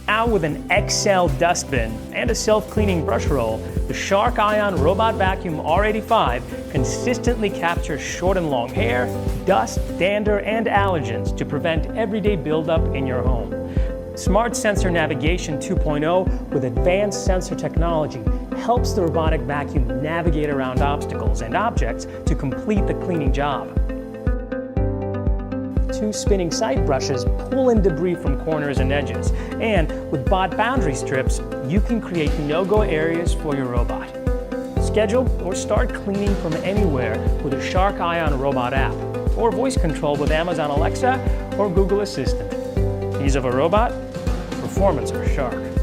Now with an XL dustbin and a self-cleaning brush roll, the Shark Ion Robot Vacuum R85 consistently captures short and long hair, dust, dander, and allergens to prevent everyday buildup in your home. Smart Sensor Navigation 2.0 with advanced sensor technology helps the robotic vacuum navigate around obstacles and objects to complete the cleaning job. Two spinning side brushes pull in debris from corners and edges, and with BOT boundary strips, you can create no-go areas for your robot. Schedule or start cleaning from anywhere with a Shark Ion Robot app, or voice control with Amazon Alexa or Google Assistant. Ease of a robot, performance of a Shark.